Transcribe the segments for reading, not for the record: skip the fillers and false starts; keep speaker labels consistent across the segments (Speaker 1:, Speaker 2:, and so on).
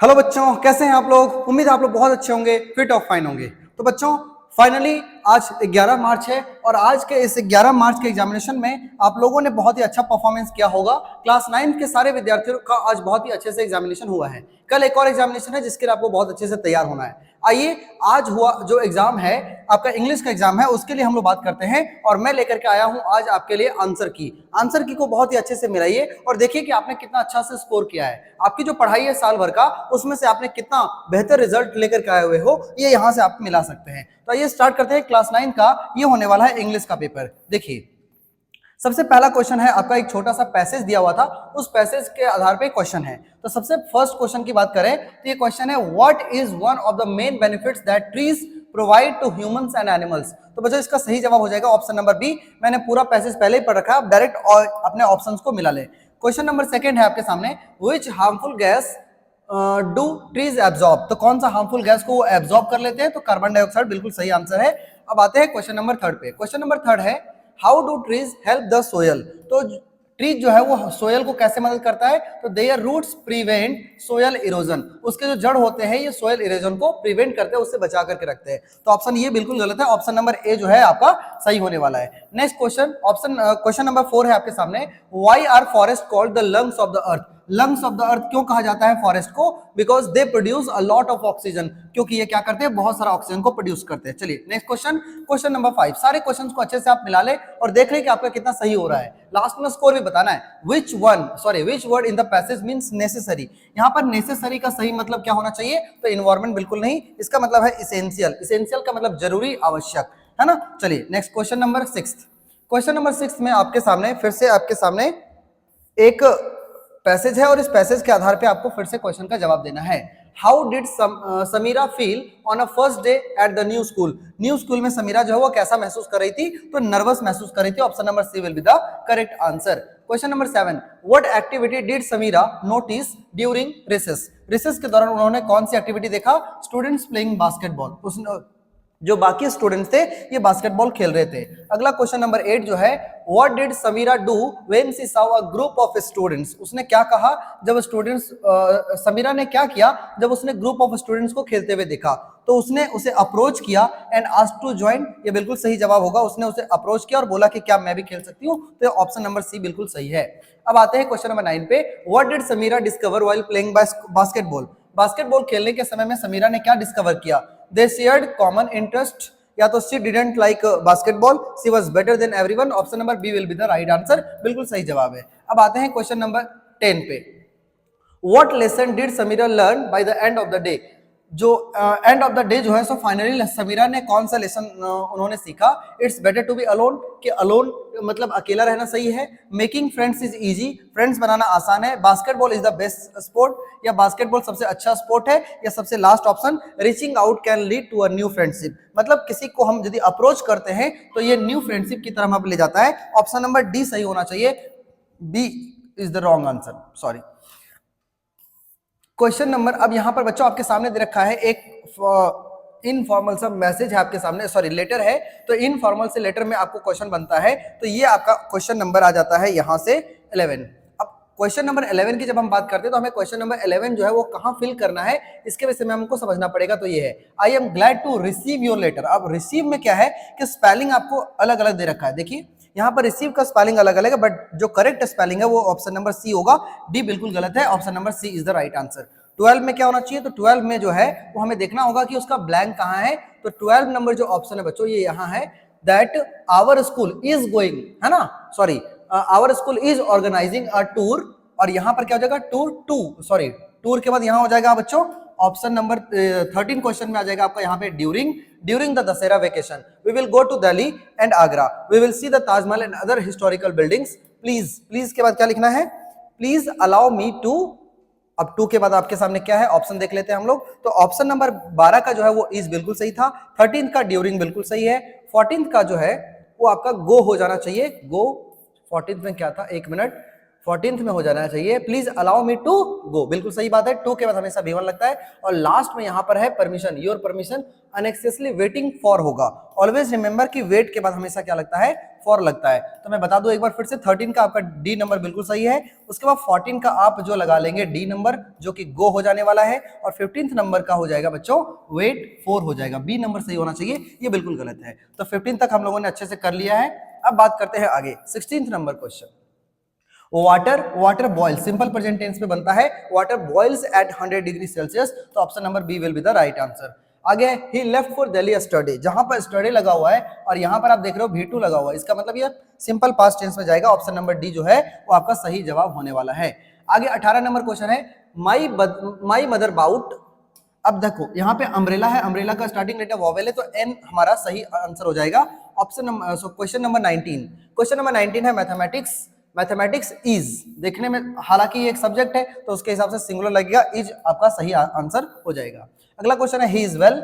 Speaker 1: Hello बच्चों, कैसे हैं आप लोग। उम्मीद है आप लोग बहुत अच्छे होंगे, फिट और फाइन होंगे। तो बच्चों फाइनली आज 11 मार्च है और आज के इस 11 मार्च के एग्जामिनेशन में आप लोगों ने बहुत ही अच्छा परफॉर्मेंस किया होगा। क्लास 9 के सारे विद्यार्थियों का आज बहुत ही अच्छे से एग्जामिनेशन हुआ है। कल एक और एग्जामिनेशन है जिसके लिए आपको बहुत अच्छे से तैयार होना है। आइए आज हुआ जो एग्जाम है आपका इंग्लिश का एग्जाम है उसके लिए हम लोग बात करते हैं और मैं लेकर के आया हूं आज आपके लिए आंसर की को बहुत ही अच्छे से मिलाइए और देखिए कि आपने कितना अच्छा से स्कोर किया है। आपकी जो पढ़ाई है साल भर का उसमें से आपने कितना बेहतर रिजल्ट लेकर के आए हुए हो ये यहाँ से आप मिला सकते हैं। तो आइए स्टार्ट करते हैं। क्लास 9 का ये होने वाला है इंग्लिश का पेपर। देखिए सबसे पहला क्वेश्चन है आपका, एक छोटा सा पैसेज दिया हुआ था, उस पैसेज के आधार पे क्वेश्चन है। तो सबसे फर्स्ट क्वेश्चन की बात करें तो ये क्वेश्चन है, what is one of the main benefits that trees provide to humans and animals. तो बच्चों इसका सही जवाब हो जाएगा ऑप्शन नंबर बी। मैंने पूरा पैसेज पहले ही पढ़ रखा है, आप डायरेक्ट अपने ऑप्शंस को मिला ले। क्वेश्चन नंबर सेकंड है आपके सामने, which harmful gas do trees absorb. तो कौन सा हार्मफुल गैस को वो एब्जॉर्ब कर लेते हैं, तो कार्बन डाइऑक्साइड बिल्कुल सही आंसर है। अब आते हैं क्वेश्चन नंबर थर्ड पे। क्वेश्चन नंबर थर्ड है, how do trees help the soil. तो ट्रीज जो है वो सोयल को कैसे मदद करता है, तो their roots prevent soil erosion. उसके जो जड़ होते हैं ये सोयल इरोजन को प्रिवेंट करते हैं, उससे बचा करके रखते हैं। तो ऑप्शन ये बिल्कुल गलत है, ऑप्शन नंबर ए जो है आपका सही होने वाला है। नेक्स्ट क्वेश्चन, क्वेश्चन नंबर 4 है आपके सामने, why are forest called the lungs of the earth. Lungs of the earth क्यों कहा जाता है फॉरेस्ट को, because they produce a lot of oxygen, क्योंकि ये क्या करते हैं, बहुत सारा ऑक्सीजन को प्रोड्यूस करते हैं। चलिए नेक्स्ट क्वेश्चन, क्वेश्चन नंबर 5। सारे क्वेश्चंस को अच्छे से आप मिला ले और देख ले कि आपका कितना सही हो रहा है। लास्ट में स्कोर भी बताना है। Which word in the passage means necessary. यहाँ पर नेसेसरी का सही मतलब क्या होना चाहिए, तो इन्वायरमेंट बिल्कुल नहीं, इसका मतलब है इसेंशियल। इसेंशियल का मतलब जरूरी, आवश्यक, है ना। चलिए next question number 6। Question number 6 में आपके सामने फिर से आपके सामने एक पैसेज है और इस पैसेज के आधार पे आपको फिर से क्वेश्चन का जवाब देना है। How did Sameera feel on a first day at the new school. New school में समीरा जो है वो कैसा महसूस कर रही थी, तो नर्वस महसूस कर रही थी। Option number C will be the correct answer. Question number 7, what activity did Sameera notice during recess. Recess के दौरान उन्होंने कौन सी एक्टिविटी देखा, स्टूडेंट्स प्लेइंग बास्केटबॉल। उसने जो बाकी स्टूडेंट्स थे ये बास्केटबॉल खेल रहे थे। अगला क्वेश्चन नंबर 8 जो है, what did Sameera do when she saw a group of students. उसने क्या कहा जब स्टूडेंट्स समीरा ने क्या किया जब उसने ग्रुप ऑफ स्टूडेंट्स को खेलते हुए देखा, तो उसने उसे अप्रोच किया एंड आस्क्ड टू ज्वाइन। ये बिल्कुल सही जवाब होगा, उसने उसे अप्रोच किया और बोला कि क्या मैं भी खेल सकती हूँ, तो ऑप्शन नंबर सी बिल्कुल सही है। अब आते हैं क्वेश्चन नंबर 9 पे, what did Sameera discover while playing basketball. Basketball खेलने के समय में समीरा ने क्या डिस्कवर किया, दे शेयर्ड कॉमन इंटरेस्ट, या तो she didn't like basketball, she was better than everyone. Option number B will be the right answer, बिल्कुल सही जवाब है। अब आते हैं क्वेश्चन नंबर 10 पे, what lesson did Sameera learn by the end of the day. जो एंड ऑफ द डे जो है सो फाइनली समीरा ने कौन सा लेसन उन्होंने सीखा, it's better to be alone, कि अलोन मतलब अकेला रहना सही है। Making friends is easy, friends बनाना आसान है। Basketball is the best sport, या बास्केटबॉल सबसे अच्छा स्पोर्ट है। या सबसे last option, reaching out can lead to a new friendship, मतलब किसी को हम यदि अप्रोच करते हैं तो ये न्यू फ्रेंडशिप की तरफ ले जाता है। ऑप्शन नंबर डी सही होना चाहिए, B is the wrong answer, sorry. Question number, अब यहां पर बच्चों आपके सामने दे रखा है एक इनफॉर्मल सा मैसेज है आपके सामने, सॉरी लेटर है। तो इनफॉर्मल से लेटर में आपको क्वेश्चन बनता है, तो ये आपका क्वेश्चन नंबर आ जाता है यहां से 11। अब क्वेश्चन नंबर 11 की जब हम बात करते हैं तो हमें क्वेश्चन नंबर 11 जो है वो कहां फिल करना है इसके विषय में हमको समझना पड़ेगा। तो ये है, I am glad to receive your letter. अब रिसीव में क्या है कि स्पेलिंग आपको अलग अलग दे रखा है। देखिए यहाँ पर रिसीव का स्पेलिंग अलग अलग है, बट जो करेक्ट स्पेलिंग है वो ऑप्शन नंबर सी होगा, डी बिल्कुल गलत है। Option number C is the right answer. 12 में क्या होना चाहिए, तो 12 में जो है वो हमें देखना होगा कि उसका ब्लैंक कहाँ है। तो 12 नंबर जो ऑप्शन है बच्चों ये यहाँ है, that our school is going, है ना, sorry our school is organising a tour, और यहाँ पर क्या हो जाएगा, टूर टू, सॉरी टूर के बाद यहाँ हो जाएगा बच्चों ऑप्शन नंबर 13 क्वेश्चन में आ जाएगा आपका यहाँ पे, during the Dussehra vacation we will go to Delhi and Agra, we will see the Taj Mahal and other historical buildings. Please के बाद क्या लिखना है, प्लीज अलाउ मी टू। अब टू के बाद आपके सामने क्या है, ऑप्शन देख लेते हैं हम लोग। तो ऑप्शन नंबर 12 का जो है वो इज बिल्कुल सही था, 13 का ड्यूरिंग बिल्कुल सही है, 14 का जो है वो आपका गो हो जाना चाहिए, गो। 14 में क्या था, एक मिनट, 14th में हो जाना चाहिए। Please allow me to go, बिल्कुल सही बात है, टू के बाद हमेशा V1 लगता है। और लास्ट में यहाँ पर है permission, your permission anxiously waiting for होगा। ऑलवेज रिमेंबर कि वेट के बाद हमेशा क्या लगता है, फॉर लगता है। तो मैं बता दूं एक बार फिर से, 13 का आपका डी नंबर बिल्कुल सही है। उसके बाद 14 का आप जो लगा लेंगे डी नंबर, जो कि गो हो जाने वाला है, और 15th नंबर का हो जाएगा बच्चों वेट फॉर हो जाएगा। बी नंबर सही होना चाहिए, ये बिल्कुल गलत है। तो 15 तक हम लोगों ने अच्छे से कर लिया है। अब बात करते हैं आगे 16th number question. Water boil, simple present tense में बनता है, water boils at 100 degree celsius. तो option number B will be the right answer. आगे ही लेफ्ट फॉर दिल्ली स्टडी, जहां पर स्टडी लगा हुआ है और यहां पर आप देख रहे हो V2 लगा हुआ है, इसका मतलब ये सिंपल पास्ट टेंस में जाएगा। ऑप्शन नंबर डी जो है वो आपका सही जवाब होने वाला है। आगे 18 नंबर क्वेश्चन है, माई मदर बाउट। अब देखो यहाँ पे अम्ब्रेला है, अम्ब्रेला का स्टार्टिंग लेटर वॉवेल है, तो एन हमारा सही आंसर हो जाएगा। Option number question number 19, question number 19 है मैथमेटिक्स। मैथमेटिक्स इज, देखने में हालांकि ये एक सब्जेक्ट है तो उसके हिसाब से सिंगुलर लगेगा, इज आपका सही आंसर हो जाएगा। अगला क्वेश्चन है ही इज वेल,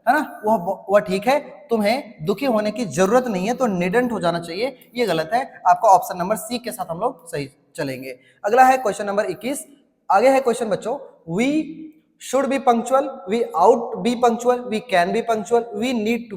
Speaker 1: है ना, वह ठीक है, तुम्हें दुखी होने की जरूरत नहीं है, तो निडंट हो जाना चाहिए, ये गलत है। आपका ऑप्शन नंबर सी के साथ हम लोग सही चलेंगे। अगला है क्वेश्चन नंबर 21। आगे है क्वेश्चन बच्चों, we should be punctual, we ought be punctual, we can be punctual, we need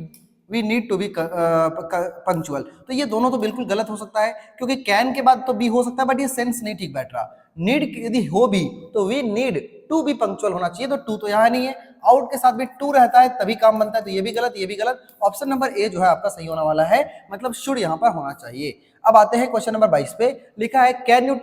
Speaker 1: to be punctual. तो ये दोनों तो बिल्कुल गलत हो सकता है, क्योंकि कैन के बाद तो बी हो सकता है, बट ये सेंस नहीं ठीक बैठ रहा। नीड यदि हो भी तो we need to be punctual होना चाहिए, तो टू तो यहाँ नहीं है। आउट के साथ भी टू रहता है तभी काम बनता है, तो ये भी गलत, ये भी गलत। ऑप्शन नंबर ए जो है आपका सही होने वाला है, मतलब शुड यहाँ पर होना चाहिए। अब आते हैं क्वेश्चन नंबर 22 पे, लिखा है can you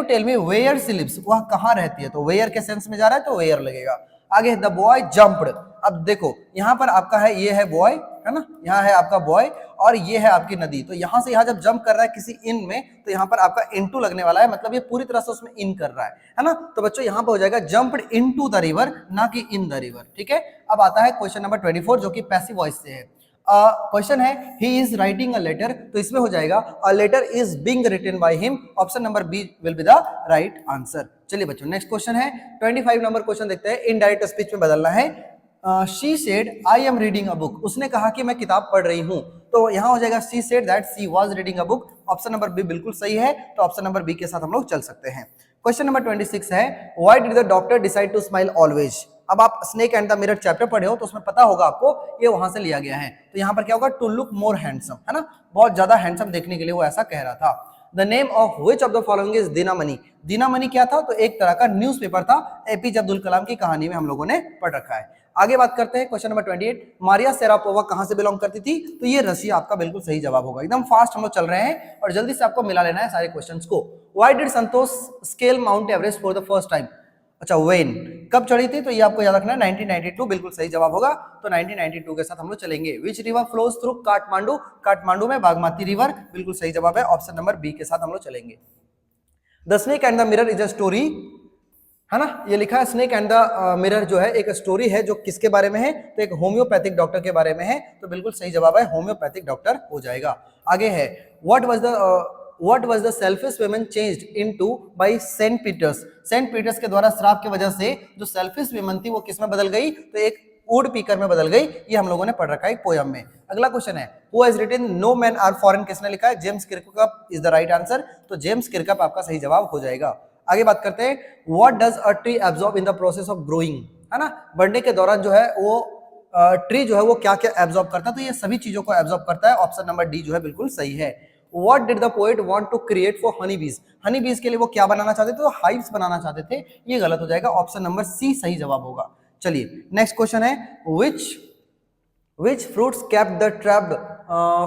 Speaker 1: tell me where she lives, वह कहाँ रहती है, तो वेयर के सेंस में जा रहा है तो वेयर लगेगा। आगे द बॉय जंप्ड, अब देखो यहाँ पर आपका है, ये है बॉय, है ना, यहाँ है आपका बॉय और ये है आपकी नदी, तो यहाँ से यहाँ जब जंप कर रहा है किसी इन में, तो यहाँ पर आपका इनटू लगने वाला है, मतलब ये पूरी तरह से उसमें इन कर रहा है ना। तो बच्चों यहाँ पर हो जाएगा जंप्ड इनटू द रिवर, ना कि इन द रिवर, ठीक है। अब आता है क्वेश्चन नंबर 24 जो कि पैसिव वॉइस से है। क्वेश्चन है he is writing a letter, तो इसमें हो जाएगा a letter is being written by him. Option number B will be the right answer. चलिए बच्चों नेक्स्ट क्वेश्चन है 25 नंबर क्वेश्चन देखते हैं। इनडायरेक्ट स्पीच में बदलना है। She said I am reading a book, उसने कहा कि मैं किताब पढ़ रही हूं, तो यहां हो जाएगा she said that she was reading a book. Option number B बिल्कुल सही है, तो ऑप्शन नंबर बी के साथ हम लोग चल सकते हैं। क्वेश्चन नंबर 26 है why did the doctor decide to smile always. अब आप snake and the mirror chapter पढ़े हो तो उसमें पता होगा आपको, ये वहां से लिया गया है। तो यहाँ पर क्या होगा, टू लुक मोर हैंडसम, है ना, बहुत ज्यादा हैंडसम देखने के लिए वो ऐसा कह रहा था। The name of which of the following is Dinamani. Dinamani क्या था, तो एक तरह का न्यूज़पेपर था, एपीजे अब्दुल कलाम की कहानी में हम लोगों ने पढ़ रखा है। आगे बात करते हैं क्वेश्चन नंबर 28, मारिया शेरापोवा कहां से बिलोंग करती थी, तो ये रशिया आपका बिल्कुल सही जवाब होगा। एकदम फास्ट हम लोग चल रहे हैं और जल्दी से आपको मिला लेना है सारे क्वेश्चंस को। Why did Santosh scale mount Everest for the first time, अच्छा वेन, कब चढ़ी थी, तो ये आपको याद रखना है 1992, बिल्कुल सही जवाब होगा। तो 1992 के साथ हम लोग चलेंगे। Which river flows through Kathmandu, Kathmandu में बागमती रिवर, बिल्कुल सही जवाब है, ऑप्शन नंबर बी के साथ हम लोग चलेंगे। The snake and the mirror is a story, है ना, ये लिखा है स्नेक एंड द मिरर जो है एक स्टोरी है, जो किसके बारे में है, तो एक होम्योपैथिक डॉक्टर के बारे में है, तो बिल्कुल सही जवाब है, होम्योपैथिक डॉक्टर हो जाएगा। आगे है What was the selfish women changed into by Saint Peters. Saint Peters के द्वारा श्राप की वजह से जो सेल्फिश विमन थी वो किस में बदल गई, तो एक वुड पीकर में बदल गई। ये हम लोगों ने पढ़ रखा है एक पोयम में। अगला क्वेश्चन है who has written no man are foreign, किसने लिखा है, James Kirkup is the right answer. तो जेम्स किर्कअप आपका सही जवाब हो जाएगा। आगे बात करते हैं what does a tree absorb in the process of growing, है ना, बढ़ने के दौरान जो है वो ट्री जो है वो क्या क्या एब्जॉर्ब करता है, तो ये सभी चीजों को एब्जॉर्ब करता है। ऑप्शन नंबर डी जो है बिल्कुल सही है। What did the poet want to create for honey bees? Honey बीज के लिए वो क्या बनाना चाहते थे, तो हाइव्स बनाना चाहते थे, ये गलत हो जाएगा, ऑप्शन नंबर सी सही जवाब होगा। चलिए नेक्स्ट क्वेश्चन है which fruits kept the trapped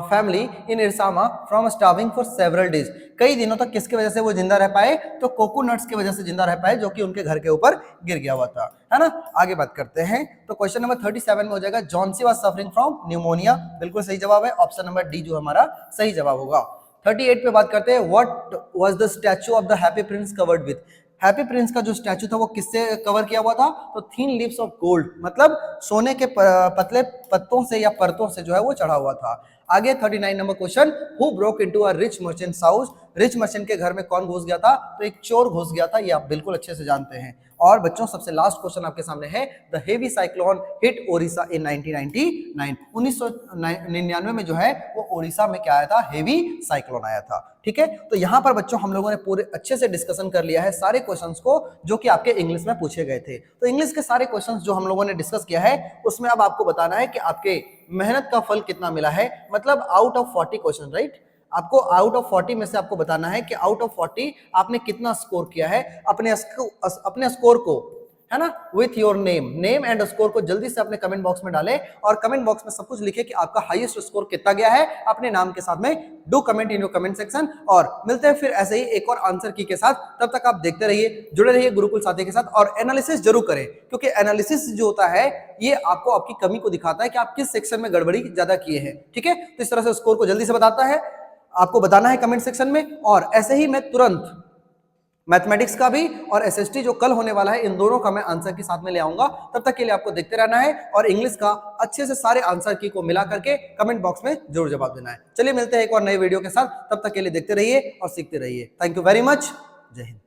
Speaker 1: family in Irsama from starving for several days। कई दिनों तक किसकी वजह से वो जिंदा रह पाए, तो कोकोनट्स की वजह से जिंदा रह पाए, जो कि उनके घर के ऊपर गिर गया हुआ था, है ना। आगे बात करते हैं तो क्वेश्चन नंबर 37 में हो जाएगा Johnsy was suffering from pneumonia, बिल्कुल सही जवाब है, ऑप्शन नंबर डी जो हमारा सही जवाब होगा। 38 पे बात करते हैं what was the statue of the happy Prince covered with. Happy Prince का जो स्टैचू था वो किससे कवर किया हुआ था, तो थिन लीव्स ऑफ गोल्ड, मतलब सोने के पतले पत्तों से या परतों से जो है वो चढ़ा हुआ था। आगे 39 number question who broke into a rich merchants house, rich merchant के घर में कौन घुस गया था? तो एक चोर घुस गया था, ये आप बिल्कुल अच्छे से जानते हैं। और बच्चों सबसे लास्ट क्वेश्चन आपके सामने है, the heavy cyclone hit Odisha in 1999। 1999 में जो है वो ओडिशा में क्या आया था? हेवी साइक्लोन आया था। ठीक है, तो यहां पर बच्चों हम लोगों ने पूरे अच्छे से डिस्कशन कर लिया है सारे क्वेश्चंस को जो कि आपके इंग्लिश में पूछे गए थे। तो इंग्लिश के सारे क्वेश्चंस जो हम लोगों ने डिस्कस किया है उसमें अब आपको बताना है कि आपके मेहनत का फल कितना मिला है, मतलब आउट ऑफ 40 क्वेश्चन, राइट? आपको आउट ऑफ 40 में से आपको बताना है कि आउट ऑफ 40 आपने कितना स्कोर किया है अपने स्कोर को, है ना, with your name and score को जल्दी से अपने कमेंट बॉक्स में डालें और कमेंट बॉक्स में सब कुछ लिखे कि आपका हाईएस्ट स्कोर कितना गया है अपने नाम के साथ में। Do comment in your comment section और मिलते हैं फिर ऐसे ही एक और आंसर की के साथ। तब तक आप देखते रहिए, जुड़े रहिए गुरुकुल साथी के साथ और एनालिसिस जरूर करें, क्योंकि एनालिसिस जो होता है ये आपको आपकी कमी को दिखाता है कि आप किस सेक्शन में गड़बड़ी ज्यादा किए हैं। ठीक है, तो इस तरह से स्कोर को जल्दी से बताता है, आपको बताना है कमेंट सेक्शन में। और ऐसे ही मैं तुरंत मैथमेटिक्स का भी और एसएसटी जो कल होने वाला है, इन दोनों का मैं आंसर की साथ में ले आऊंगा। तब तक के लिए आपको देखते रहना है और इंग्लिश का अच्छे से सारे आंसर की को मिला करके कमेंट बॉक्स में जरूर जवाब देना है। चलिए मिलते हैं एक और नए वीडियो के साथ, तब तक के लिए देखते रहिए और सीखते रहिए। थैंक यू वेरी मच, जय हिंद।